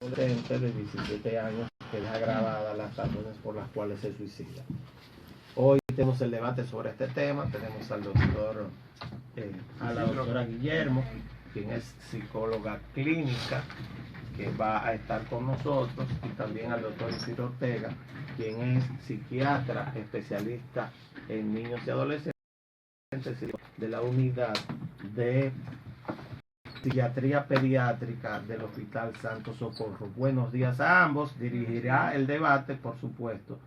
adolescente de 17 años que deja grabadas las razones por las cuales se suicida. Hoy tenemos el debate sobre este tema. Tenemos al doctor, a la doctora Guillermo, quien es psicóloga clínica, que va a estar con nosotros, y también al doctor Isidro Ortega, quien es psiquiatra especialista en niños y adolescentes de la unidad de psiquiatría pediátrica del Hospital Santo Socorro. Buenos días a ambos. Dirigirá el debate, por supuesto,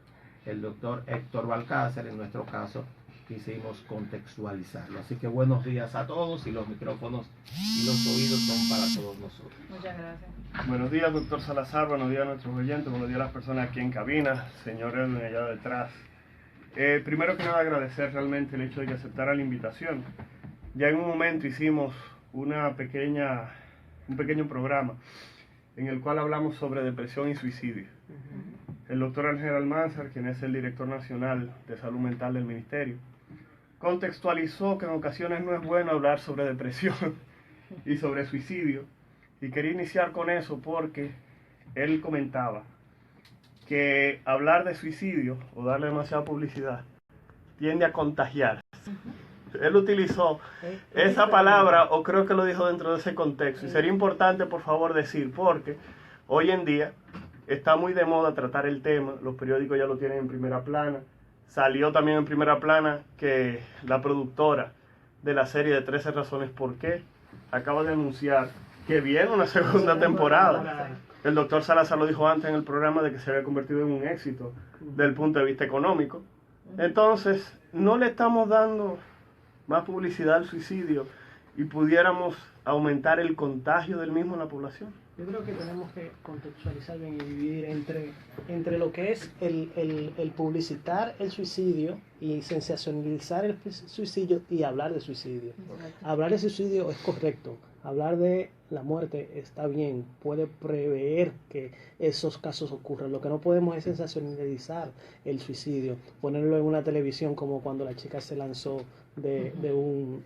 el doctor Héctor Balcácer. En nuestro caso quisimos contextualizarlo. Así que buenos días a todos, y los micrófonos y los oídos son para todos nosotros. Muchas gracias. Buenos días, doctor Salazar. Buenos días a nuestros oyentes. Buenos días a las personas aquí en cabina. Señor Edwin allá detrás. Primero que nada, agradecer realmente el hecho de que aceptara la invitación. Ya en un momento hicimos un pequeño programa en el cual hablamos sobre depresión y suicidio. El doctor Ángel Almanzar, quien es el director nacional de salud mental del ministerio, contextualizó que en ocasiones no es bueno hablar sobre depresión y sobre suicidio, y quería iniciar con eso porque él comentaba que hablar de suicidio o darle demasiada publicidad tiende a contagiar. Él utilizó esa palabra, o creo que lo dijo dentro de ese contexto, y sería importante, por favor, decir, porque hoy en día está muy de moda tratar el tema, los periódicos ya lo tienen en primera plana. Salió también en primera plana que la productora de la serie de 13 razones por qué acaba de anunciar que viene una segunda temporada. El doctor Salazar lo dijo antes en el programa de que se había convertido en un éxito desde el punto de vista económico. Entonces, no le estamos dando más publicidad al suicidio y pudiéramos aumentar el contagio del mismo en la población. Yo creo que tenemos que contextualizar bien y dividir entre lo que es el publicitar el suicidio y sensacionalizar el suicidio y hablar de suicidio. Hablar de suicidio es correcto. Hablar de la muerte está bien, puede prever que esos casos ocurran. Lo que no podemos es sensacionalizar el suicidio, ponerlo en una televisión como cuando la chica se lanzó de un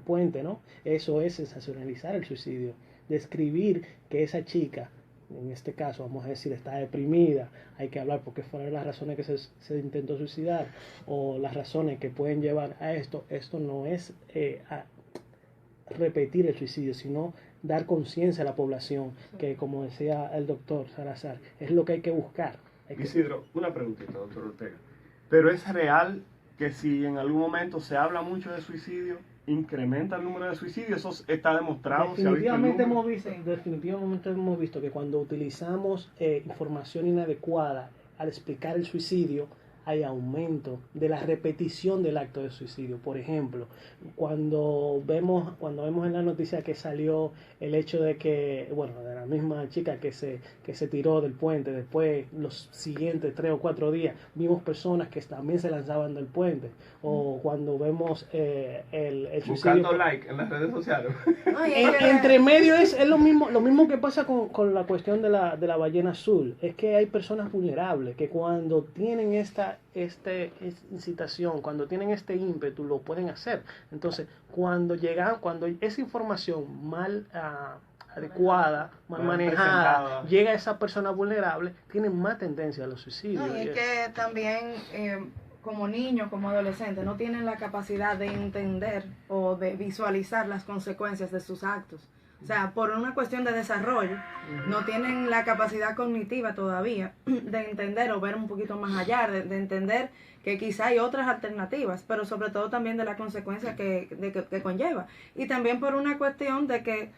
puente, ¿no? Eso es sensacionalizar el suicidio. Describir que esa chica, en este caso vamos a decir, está deprimida, hay que hablar porque fueron las razones que se intentó suicidar o las razones que pueden llevar a esto. Esto no es repetir el suicidio, sino dar conciencia a la población, que como decía el doctor Salazar, es lo que hay que buscar. Isidro, una preguntita, doctor Ortega. ¿Pero es real que si en algún momento se habla mucho de suicidio, incrementa el número de suicidios? Eso está demostrado. Definitivamente hemos visto que cuando utilizamos información inadecuada al explicar el suicidio, hay aumento de la repetición del acto de suicidio. Por ejemplo, cuando vemos en la noticia que salió el hecho de que, de la misma chica que se tiró del puente, después los siguientes 3 o 4 días vimos personas que también se lanzaban del puente, o cuando vemos el suicidio buscando like en las redes sociales. entre medio es lo mismo que pasa con la cuestión de la ballena azul. Es que hay personas vulnerables que cuando tienen esta incitación, cuando tienen este ímpetu, lo pueden hacer. Entonces, cuando esa información mal adecuada, mal manejada, llega a esa persona vulnerable, tienen más tendencia a los suicidios. No, y es que también como niños, como adolescentes, no tienen la capacidad de entender o de visualizar las consecuencias de sus actos. O sea, por una cuestión de desarrollo, no tienen la capacidad cognitiva todavía de entender o ver un poquito más allá, de entender que quizá hay otras alternativas, pero sobre todo también de la consecuencia que conlleva. Y también por una cuestión de que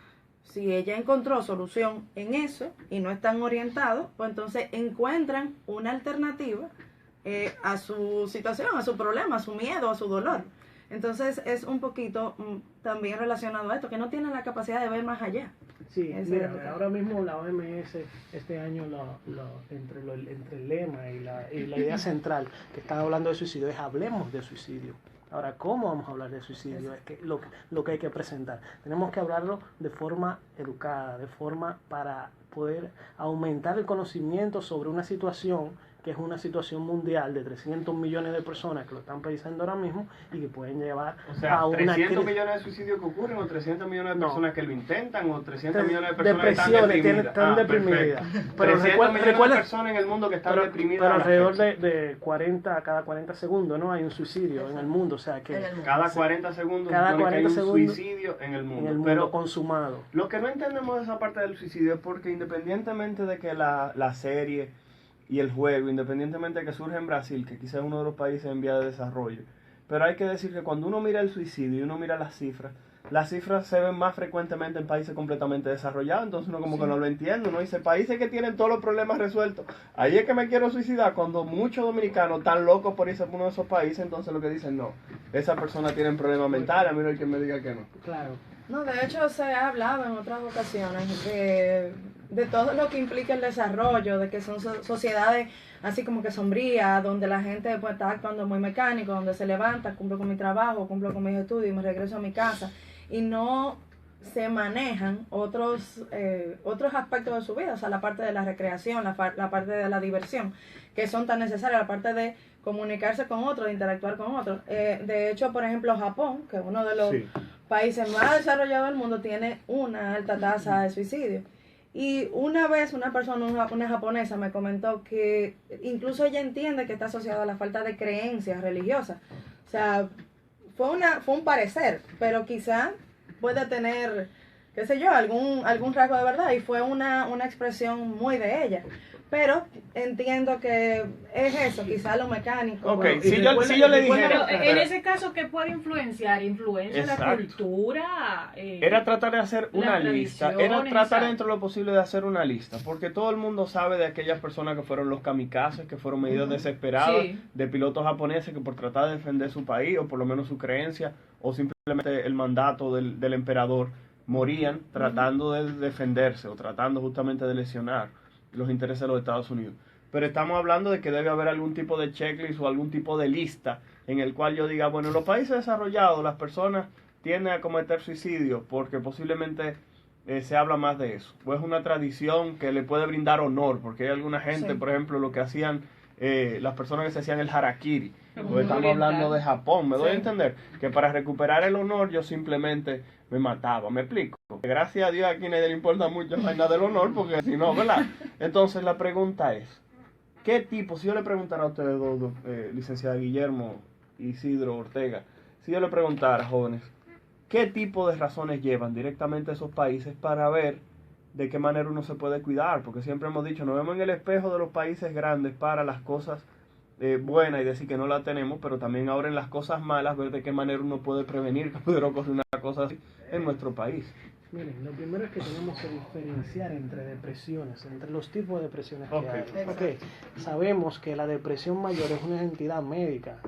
si ella encontró solución en eso y no están orientados, pues entonces encuentran una alternativa a su situación, a su problema, a su miedo, a su dolor. Entonces es un poquito también relacionado a esto, que no tienen la capacidad de ver más allá. Sí, mira, ahora mismo la OMS este año entre el lema y la idea central que están hablando de suicidio es hablemos de suicidio. Ahora, ¿cómo vamos a hablar de suicidio? Es que lo que hay que presentar. Tenemos que hablarlo de forma educada, de forma para poder aumentar el conocimiento sobre una situación que es una situación mundial de 300 millones de personas que lo están padeciendo ahora mismo y que pueden llevar O sea, a una 300 crisis. millones de suicidios que ocurren, o 300 millones de No. personas que lo intentan, o 300 millones de personas que están Depresiones, deprimidas. están deprimidas. Perfecto. Pero 300 millones recuerda- de personas en el mundo que están pero, deprimidas. pero a la alrededor fecha. de 40, cada 40 segundos, ¿no? Hay un suicidio en el mundo, o sea que En el mundo. Cada 40 segundos Cada supone que 40 hay un segundos suicidio en el mundo. en el mundo Pero consumado. lo que no entendemos de esa parte del suicidio es porque independientemente de que la serie y el juego, independientemente de que surge en Brasil, que quizás es uno de los países en vía de desarrollo, pero hay que decir que cuando uno mira el suicidio y uno mira las cifras se ven más frecuentemente en países completamente desarrollados, entonces uno como que no lo entiende, uno dice, países que tienen todos los problemas resueltos, ahí es que me quiero suicidar, cuando muchos dominicanos están locos por irse a uno de esos países, entonces lo que dicen, no, esa persona tiene un problema mental, a mí no hay quien me diga que no. Claro. No, de hecho se ha hablado en otras ocasiones de todo lo que implica el desarrollo, de que son sociedades así como que sombrías, donde la gente pues está actuando muy mecánico, donde se levanta, cumplo con mi trabajo, cumplo con mis estudios y me regreso a mi casa, y no se manejan otros aspectos de su vida, o sea, la parte de la recreación, la parte de la diversión, que son tan necesarias, la parte de comunicarse con otros, de interactuar con otros. De hecho, por ejemplo, Japón, que es uno de los Sí. países más desarrollados del mundo, tiene una alta tasa de suicidio. Y una vez una persona, una japonesa, me comentó que incluso ella entiende que está asociado a la falta de creencias religiosas. O sea, fue un parecer, pero quizá puede tener, qué sé yo, algún rasgo de verdad, y fue una expresión muy de ella. Pero entiendo que es eso, quizá lo mecánico. Ok, Bueno, si y yo le recuerda- dijera... Pero en ese caso, ¿qué puede influenciar? Influencia la Exacto. cultura. Era tratar de hacer una las lista, era tradiciones, tratar exacto. dentro de lo posible de hacer una lista, porque todo el mundo sabe de aquellas personas que fueron los kamikazes, que fueron medidas desesperadas, Sí. de pilotos japoneses que por tratar de defender su país, o por lo menos su creencia, o simplemente el mandato del emperador, morían tratando de defenderse, o tratando justamente de lesionar los intereses de los Estados Unidos. Pero estamos hablando de que debe haber algún tipo de checklist o algún tipo de lista en el cual yo diga, bueno, en los países desarrollados las personas tienden a cometer suicidio porque posiblemente se habla más de eso. O es una tradición que le puede brindar honor, porque hay alguna gente, Sí. por ejemplo, lo que hacían las personas que se hacían el harakiri. Ujú. Pues estamos Oriental. hablando de Japón, me doy a Sí. entender que para recuperar el honor yo simplemente me mataba, me explico. Gracias a Dios aquí nadie le importa mucho la vaina del honor, porque si no, ¿verdad? Entonces la pregunta es, ¿qué tipo, si yo le preguntara a ustedes dos, licenciada Guillermo, Isidro, Ortega, si yo le preguntara, jóvenes, ¿qué tipo de razones llevan directamente a esos países para ver de qué manera uno se puede cuidar? Porque siempre hemos dicho, nos vemos en el espejo de los países grandes para las cosas buenas y decir que no la tenemos, pero también ahora en las cosas malas, ver de qué manera uno puede prevenir que pudiera ocurrir una cosa así en nuestro país. Miren, lo primero es que tenemos que diferenciar entre depresiones, entre los tipos de depresiones Ok. que hay. Exacto. Ok, sabemos que la depresión mayor es una entidad médica,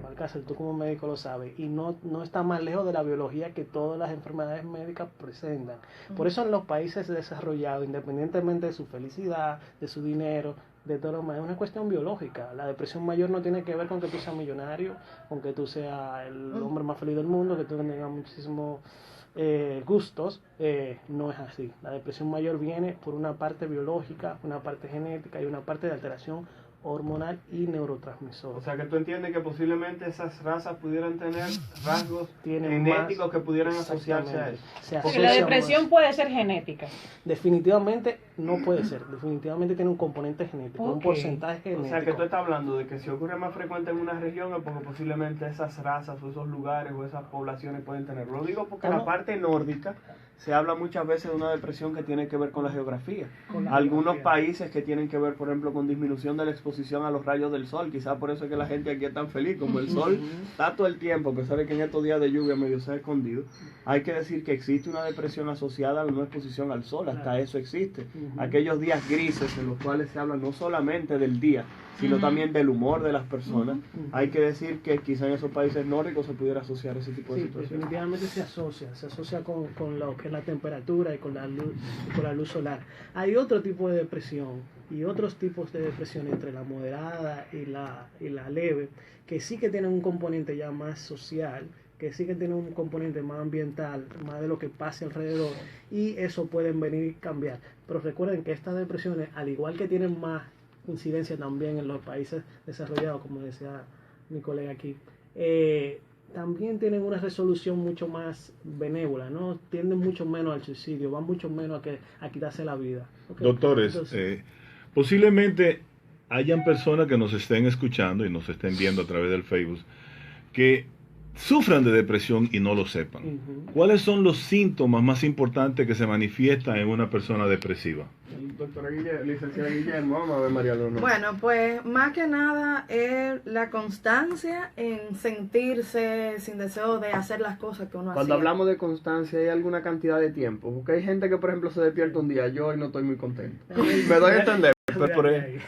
Balcácer, tú como médico lo sabes, y no está más lejos de la biología que todas las enfermedades médicas presentan. Por eso en los países desarrollados, independientemente de su felicidad, de su dinero, de todo lo demás, es una cuestión biológica. La depresión mayor no tiene que ver con que tú seas millonario, con que tú seas el hombre más feliz del mundo, que tú tengas muchísimos gustos. No es así. La depresión mayor viene por una parte biológica, una parte genética y una parte de alteración hormonal y neurotransmisor. O sea que tú entiendes que posiblemente esas razas pudieran tener rasgos Tienen genéticos más- que pudieran asociarse a Exactamente. eso. Se Porque asocia la más. depresión puede ser genética. Definitivamente no puede ser. Definitivamente tiene un componente genético, un Ok. porcentaje O genético. sea que tú estás hablando de que si ocurre más frecuente en una región es porque posiblemente esas razas o esos lugares o esas poblaciones pueden tenerlo. Lo digo porque en la ¿Cómo? parte nórdica se habla muchas veces de una depresión que tiene que ver con la geografía. Con la Algunos geografía. países que tienen que ver, por ejemplo, con disminución de la exposición a los rayos del sol. Quizás por eso es que la gente aquí es tan feliz, como el sol está todo el tiempo, a pesar de que en estos días de lluvia medio se ha escondido. Hay que decir que existe una depresión asociada a la no exposición al sol, hasta Claro. eso existe. Ujú. Aquellos días grises en los cuales se habla no solamente del día, sino Ujú. también del humor de las personas. Ujú. Hay que decir que quizá en esos países nórdicos se pudiera asociar ese tipo de Sí, situaciones. definitivamente se asocia con lo que es la temperatura y con la luz solar. Hay otro tipo de depresión y otros tipos de depresión entre la moderada y la leve, que sí que tienen un componente ya más social, que sí que tienen un componente más ambiental, más de lo que pase alrededor, y eso pueden venir y cambiar. Pero recuerden que estas depresiones, al igual que tienen más incidencia también en los países desarrollados, como decía mi colega aquí. También tienen una resolución mucho más benévola, ¿no? Tienden mucho menos al suicidio, van mucho menos a quitarse la vida. Okay. Doctores, Entonces, posiblemente hayan personas que nos estén escuchando y nos estén viendo a través del Facebook que sufran de depresión y no lo sepan. ¿Cuáles son los síntomas más importantes que se manifiestan en una persona depresiva? Doctora Guillermo, licenciada Guillermo, vamos a ver María Leonor. Bueno, pues más que nada es la constancia en sentirse sin deseo de hacer las cosas que uno Cuando hacía. hablamos de constancia, hay alguna cantidad de tiempo. Porque hay gente que, por ejemplo, se despierta un día, yo hoy no estoy muy contento. Me doy a entender. Pues por ahí.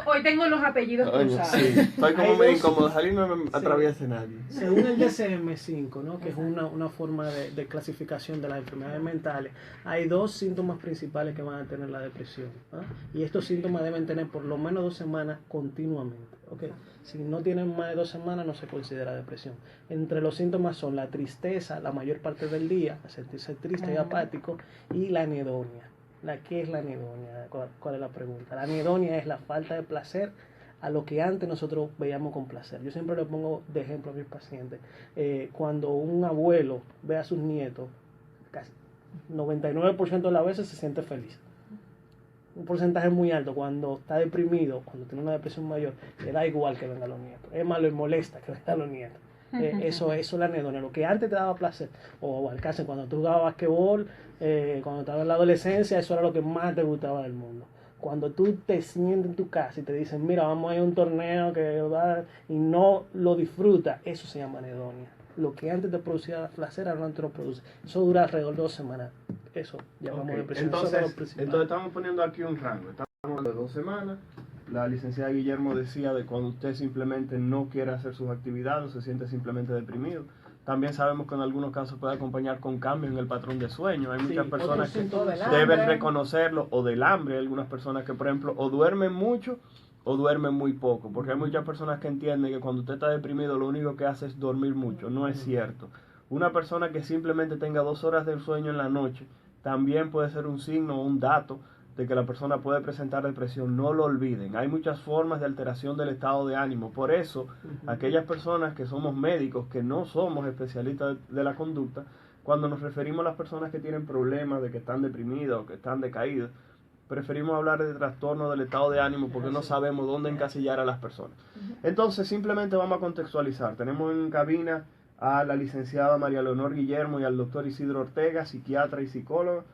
Hoy tengo los apellidos cruzados. Sí, estoy como Hay medio dos- incómodo, salir no me atraviese nadie. según el DSM-5, ¿no? que es una forma de clasificación de las enfermedades mentales, hay 2 síntomas principales que van a tener la depresión, ¿no? Y estos síntomas deben tener por lo menos 2 semanas continuamente. ¿Okay? Si no tienen más de 2 semanas, no se considera depresión. Entre los síntomas son la tristeza la mayor parte del día, sentirse triste y apático, y la anedonia. ¿Qué es la anedonia? ¿Cuál es la pregunta? La anedonia es la falta de placer a lo que antes nosotros veíamos con placer. Yo siempre le pongo de ejemplo a mis pacientes. Cuando un abuelo ve a sus nietos, casi 99% de las veces se siente feliz. Un porcentaje muy alto cuando está deprimido, cuando tiene una depresión mayor, le da igual que vengan los nietos. Es más, le molesta que vengan los nietos. Eso es la anedonia. Lo que antes te daba placer, o al caso cuando tú jugabas basquetbol, cuando estabas en la adolescencia, eso era lo que más te gustaba del mundo. Cuando tú te sientes en tu casa y te dicen, mira, vamos a ir a un torneo que va, y no lo disfrutas, eso se llama anedonia. Lo que antes te producía placer, ahora no te lo produce. Eso dura alrededor de 2 semanas. Eso llamamos Okay. depresión. Eso es lo Entonces principal. estamos poniendo aquí un rango. Estamos hablando de 2 semanas. La licenciada Guillermo decía de cuando usted simplemente no quiere hacer sus actividades o se siente simplemente deprimido. También sabemos que en algunos casos puede acompañar con cambios en el patrón de sueño. Hay muchas personas que deben reconocerlo, o del hambre. Hay algunas personas que, por ejemplo, o duermen mucho o duermen muy poco. Porque hay muchas personas que entienden que cuando usted está deprimido lo único que hace es dormir mucho. No es cierto. Una persona que simplemente tenga 2 horas de sueño en la noche también puede ser un signo o un dato de que la persona puede presentar depresión. No lo olviden, hay muchas formas de alteración del estado de ánimo. Por eso, aquellas personas que somos médicos, que no somos especialistas de la conducta, cuando nos referimos a las personas que tienen problemas de que están deprimidas o que están decaídas, preferimos hablar de trastorno del estado de ánimo porque no sabemos dónde encasillar a las personas. Entonces, simplemente vamos a contextualizar. Tenemos en cabina a la licenciada María Leonor Guillermo y al doctor Isidro Ortega, psiquiatra y psicólogo,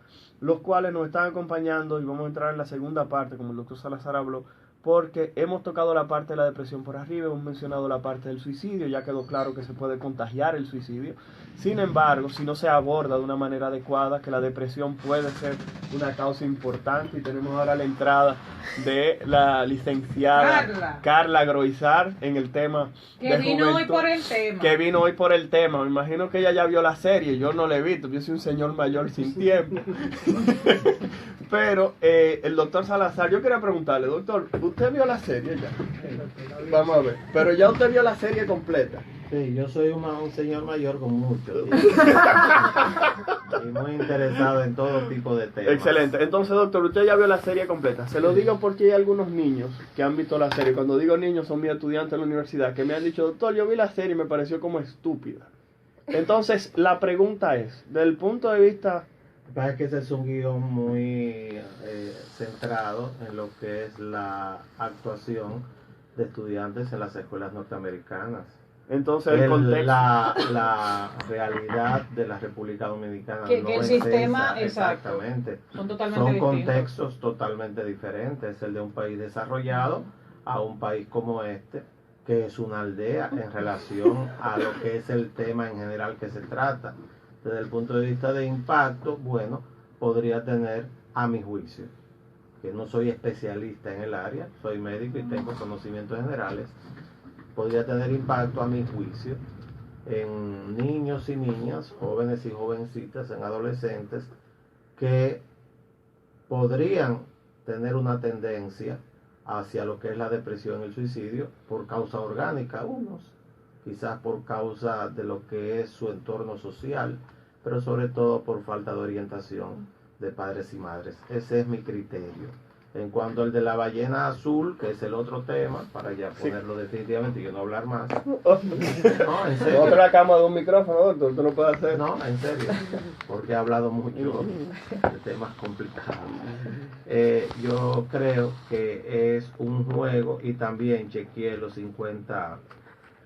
los cuales nos están acompañando, y vamos a entrar en la segunda parte, como el doctor Salazar habló, porque hemos tocado la parte de la depresión por arriba, hemos mencionado la parte del suicidio, ya quedó claro que se puede contagiar el suicidio. Sin embargo, si no se aborda de una manera adecuada, que la depresión puede ser una causa importante, y tenemos ahora la entrada de la licenciada Carla Groizar en el tema Que de vino hoy juventud, por el tema. que vino hoy por el tema. Me imagino que ella ya vio la serie, yo no la he visto, yo soy un señor mayor sin tiempo. Pero el doctor Salazar, yo quería preguntarle, doctor, ¿usted vio la serie ya? Vamos a ver, pero ya usted vio la serie completa. Sí, yo soy un señor mayor con mucho tiempo. Y muy interesado en todo tipo de temas. Excelente. Entonces, doctor, usted ya vio la serie completa. Se lo digo porque hay algunos niños que han visto la serie. Cuando digo niños, son mis estudiantes en la universidad, que me han dicho, doctor, yo vi la serie y me pareció como estúpida. Entonces, la pregunta es, desde el punto de vista... Lo que pasa es que ese es un guión muy centrado en lo que es la actuación de estudiantes en las escuelas norteamericanas. Entonces, el contexto... La realidad de la República Dominicana Que no el es sistema, esa, exacto. exactamente. Son totalmente Son distintos. contextos totalmente diferentes. El de un país desarrollado a un país como este, que es una aldea en relación a lo que es el tema en general que se trata. Desde el punto de vista de impacto, bueno, podría tener, a mi juicio, que no soy especialista en el área, soy médico y tengo conocimientos generales, podría tener impacto, a mi juicio, en niños y niñas, jóvenes y jovencitas, en adolescentes, que podrían tener una tendencia hacia lo que es la depresión y el suicidio por causa orgánica, unos, quizás por causa de lo que es su entorno social, pero sobre todo por falta de orientación de padres y madres. Ese es mi criterio. En cuanto al de la ballena azul, que es el otro tema, para ya ponerlo definitivamente y yo no hablar más. No, en serio. Otra cama de un micrófono, doctor, tú no puedes hacer. No, en serio, porque he hablado mucho de temas complicados. Yo creo que es un juego y también chequeé los 50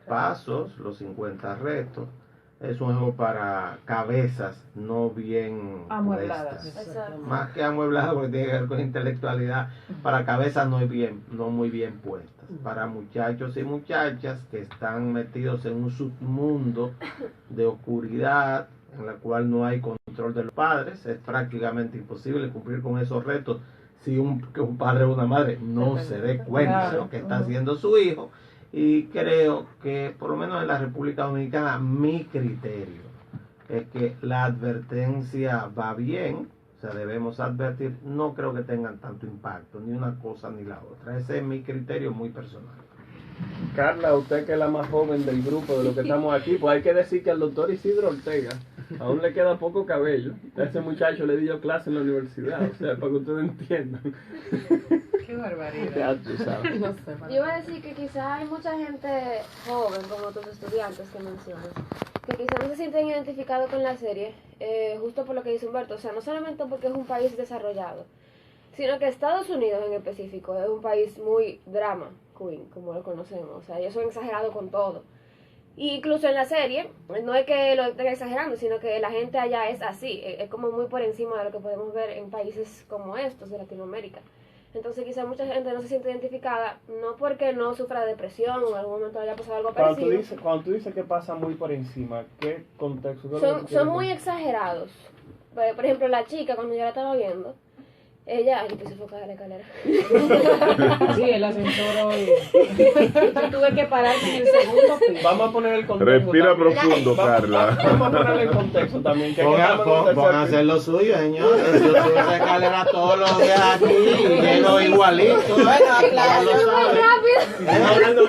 pasos, los 50 retos. Es un juego para cabezas no bien Amuebladas. puestas. Más que amuebladas, porque tiene que ver con intelectualidad, para cabezas no muy bien puestas. Para muchachos y muchachas que están metidos en un submundo de oscuridad, en la cual no hay control de los padres, es prácticamente imposible cumplir con esos retos si un padre o una madre no se dé cuenta de lo que está haciendo su hijo. Y creo que, por lo menos en la República Dominicana, mi criterio es que la advertencia va bien, o sea, debemos advertir, no creo que tengan tanto impacto, ni una cosa ni la otra. Ese es mi criterio muy personal. Carla, usted que es la más joven del grupo de los que estamos aquí, pues hay que decir que al doctor Isidro Ortega aún le queda poco cabello. A ese muchacho le di yo clase en la universidad, o sea, para que ustedes entiendan. Qué barbaridad. Ya tú sabes. No sé, Yo iba a decir que quizá hay mucha gente joven, como tus estudiantes que mencionas, que quizá no se sienten identificados con la serie, justo por lo que dice Humberto, o sea, no solamente porque es un país desarrollado, sino que Estados Unidos en específico es un país muy drama queen, como lo conocemos, o sea, ellos son exagerados con todo. Y incluso en la serie, no es que lo estén exagerando, sino que la gente allá es así, es como muy por encima de lo que podemos ver en países como estos de Latinoamérica. Entonces quizá mucha gente no se siente identificada, no porque no sufra de depresión o en algún momento haya pasado algo parecido. Cuando tú dices que pasa muy por encima, ¿qué contexto? Son muy exagerados. Por ejemplo, la chica, cuando yo la estaba viendo, ella... Ay, yo puse foca de la escalera. Sí, el ascensor hoy. Yo tuve que parar en el segundo piso. Vamos a poner el contexto. Respira también. profundo, Carla. Vamos a ponerle el contexto también. Que estamos en un tercer Pongan a hacer lo suyo, señores. Yo subo esa escalera todos los días aquí y llego igualito. Ya lo saben.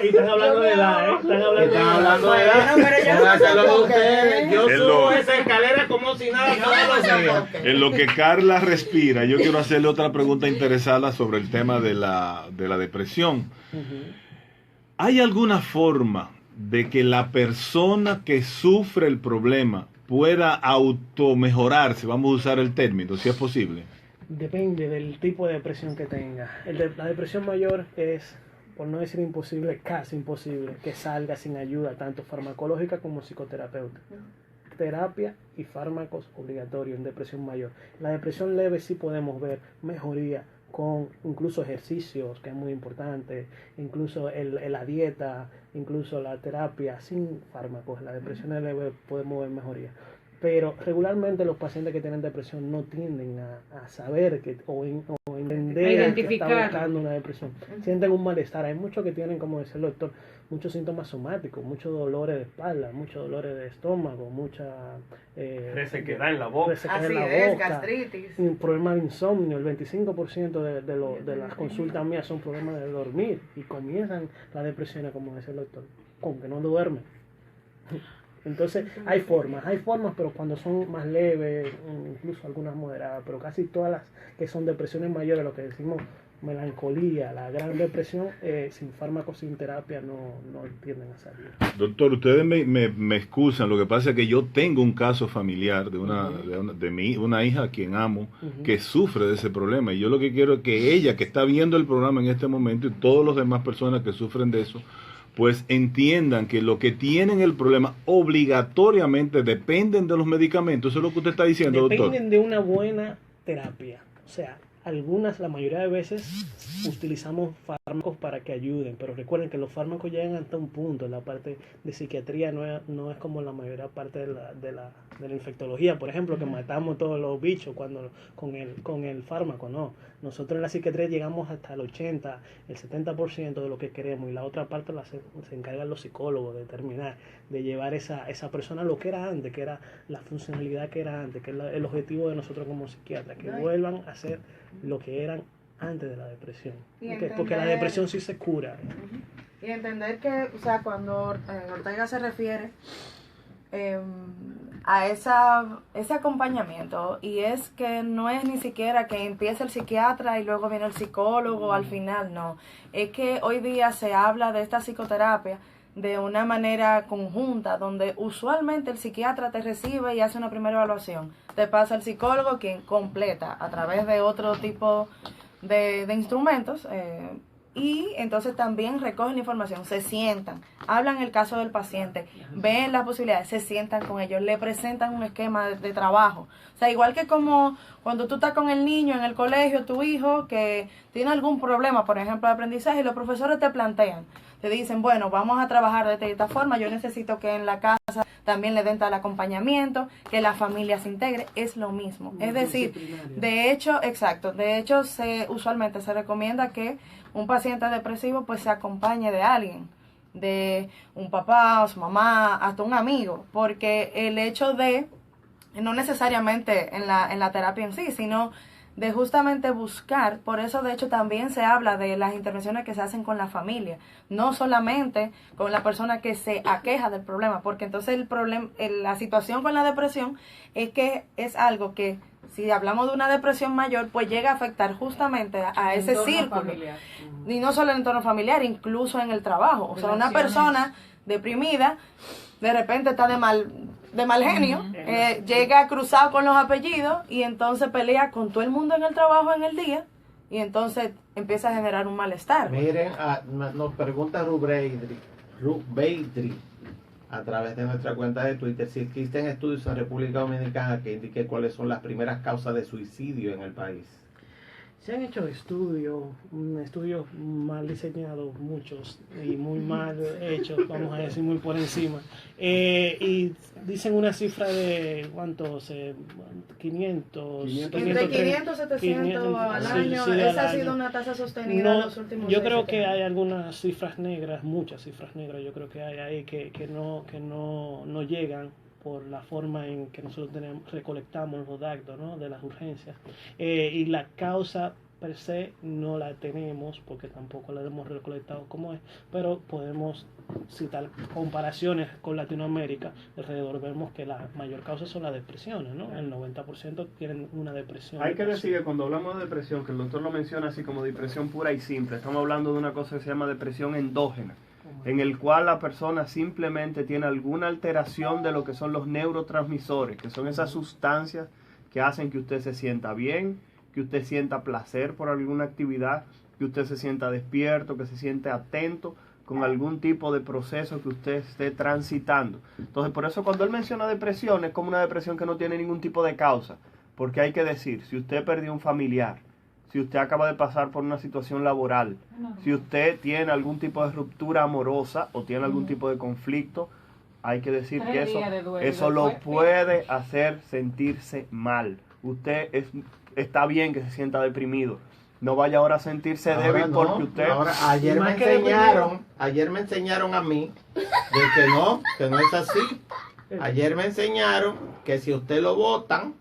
Están hablando de edad, ¿eh? Están hablando de edad. Pongan a hacerlo ustedes. Yo Es subo lo- esa escalera como si nada todos los días. En lo que Carla respira, yo quiero hacerle otra pregunta interesada sobre el tema de la depresión. ¿Hay alguna forma de que la persona que sufre el problema pueda automejorarse? Vamos a usar el término, si es posible. Depende del tipo de depresión que tenga. La depresión mayor es, por no decir imposible, casi imposible que salga sin ayuda, tanto farmacológica como psicoterapéutica. Terapia y fármacos obligatorios en depresión mayor. La depresión leve sí podemos ver mejoría con incluso ejercicios, que es muy importante, incluso la dieta, incluso la terapia sin fármacos. La depresión leve podemos ver mejoría. Pero regularmente los pacientes que tienen depresión no tienden a saber o entender que están buscando una depresión. Sienten un malestar. Hay muchos que tienen, como decía el doctor, muchos síntomas somáticos, muchos dolores de espalda, muchos dolores de estómago, mucha resequedad en la boca. resequedad en la boca, gastritis. un problema de insomnio. El 25% de las consultas mías son problemas de dormir y comienzan las depresiones, como decía el doctor, con que no duermen. Entonces hay formas, pero cuando son más leves, incluso algunas moderadas, pero casi todas las que son depresiones mayores, lo que decimos melancolía, la gran depresión, sin fármacos, sin terapia, no tienden a salir. Doctor, ustedes me excusan, lo que pasa es que yo tengo un caso familiar de una hija a quien amo, que sufre de ese problema, y yo lo que quiero es que ella, que está viendo el programa en este momento, y todas las demás personas que sufren de eso, pues entiendan que lo que tienen el problema obligatoriamente dependen de los medicamentos. Eso es lo que usted está diciendo, doctor. Dependen de una buena terapia. O sea, la mayoría de veces utilizamos fármacos para que ayuden, pero recuerden que los fármacos llegan hasta un punto. La parte de psiquiatría no es como la mayoría parte de la infectología, por ejemplo, que matamos todos los bichos con el fármaco. No, nosotros en la psiquiatría llegamos hasta el 80, el 70% de lo que queremos, y la otra parte se encargan los psicólogos de determinar, de llevar esa persona a lo que era antes, que era la funcionalidad que era antes, que es el objetivo de nosotros como psiquiatras, que vuelvan a ser lo que eran antes de la depresión. Porque la depresión sí se cura. Y entender que, o sea, cuando Ortega se refiere a ese acompañamiento, y es que no es ni siquiera que empiece el psiquiatra y luego viene el psicólogo al final, no, es que hoy día se habla de esta psicoterapia de una manera conjunta, donde usualmente el psiquiatra te recibe y hace una primera evaluación, te pasa el psicólogo quien completa a través de otro tipo de instrumentos, y entonces también recogen la información, se sientan, hablan el caso del paciente, ven las posibilidades, se sientan con ellos, le presentan un esquema de trabajo. O sea, igual que como cuando tú estás con el niño en el colegio, tu hijo que tiene algún problema, por ejemplo, de aprendizaje, y los profesores te plantean, te dicen, bueno, vamos a trabajar de esta forma, yo necesito que en la casa también le den tal acompañamiento, que la familia se integre, es lo mismo. Es decir, de hecho, exacto, de hecho usualmente se recomienda que un paciente depresivo pues se acompañe de alguien, de un papá o su mamá, hasta un amigo, porque el hecho de, no necesariamente en la terapia en sí, sino de justamente buscar, por eso de hecho también se habla de las intervenciones que se hacen con la familia, no solamente con la persona que se aqueja del problema, porque entonces la situación con la depresión es que es algo que, si hablamos de una depresión mayor, pues llega a afectar justamente a ese círculo familiar. Y no solo en el entorno familiar, incluso en el trabajo. O sea, una persona deprimida de repente está de mal genio, llega cruzado con los apellidos y entonces pelea con todo el mundo en el trabajo en el día y entonces empieza a generar un malestar. Miren, nos pregunta Rubeidri a través de nuestra cuenta de Twitter si existen estudios en República Dominicana que indiquen cuáles son las primeras causas de suicidio en el país. Se han hecho estudios mal diseñados, muchos, y muy mal hechos, vamos a decir, muy por encima. Y dicen una cifra de, ¿cuántos? 500. Entre 500 y 700 al año. Sí, esa ha sido una tasa sostenida en los últimos Yo 6, creo 7 que años. hay algunas cifras negras, muchas cifras negras, yo creo que hay ahí que no llegan por la forma en que nosotros recolectamos los datos, ¿no?, de las urgencias, y la causa per se no la tenemos porque tampoco la hemos recolectado como es, pero podemos citar comparaciones con Latinoamérica. Alrededor vemos que la mayor causa son las depresiones, ¿no? El 90% tienen una depresión. Hay que decir que cuando hablamos de depresión, que el doctor lo menciona así como depresión pura y simple, estamos hablando de una cosa que se llama depresión endógena, en el cual la persona simplemente tiene alguna alteración de lo que son los neurotransmisores, que son esas sustancias que hacen que usted se sienta bien, que usted sienta placer por alguna actividad, que usted se sienta despierto, que se siente atento con algún tipo de proceso que usted esté transitando. Entonces, por eso cuando él menciona depresión, es como una depresión que no tiene ningún tipo de causa, porque hay que decir, si usted perdió un familiar, si usted acaba de pasar por una situación laboral, si usted tiene algún tipo de ruptura amorosa o tiene algún tipo de conflicto, hay que decir que eso lo puede hacer sentirse mal. Usted está bien que se sienta deprimido. No vaya ahora a sentirse débil porque usted... Ayer me enseñaron a mí de que no es así. Ayer me enseñaron que si usted lo botan,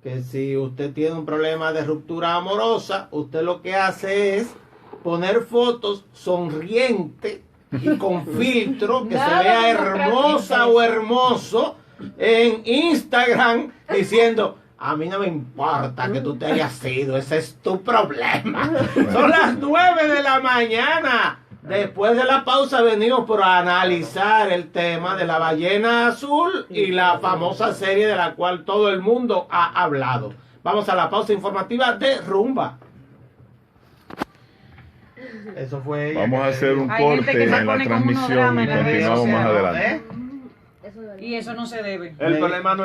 que si usted tiene un problema de ruptura amorosa, usted lo que hace es poner fotos sonriente y con filtro, que se vea hermosa o hermoso en Instagram, diciendo: a mí no me importa que tú te hayas ido, ese es tu problema. Son las 9 de la mañana. Después de la pausa venimos por analizar el tema de la ballena azul y la famosa serie de la cual todo el mundo ha hablado. Vamos a la pausa informativa de Rumba. Eso fue ella. Vamos a hacer un Hay gente corte que se en la pone como transmisión monograma y en las redes continuamos más sociales, adelante. Y eso no se debe. El problema no es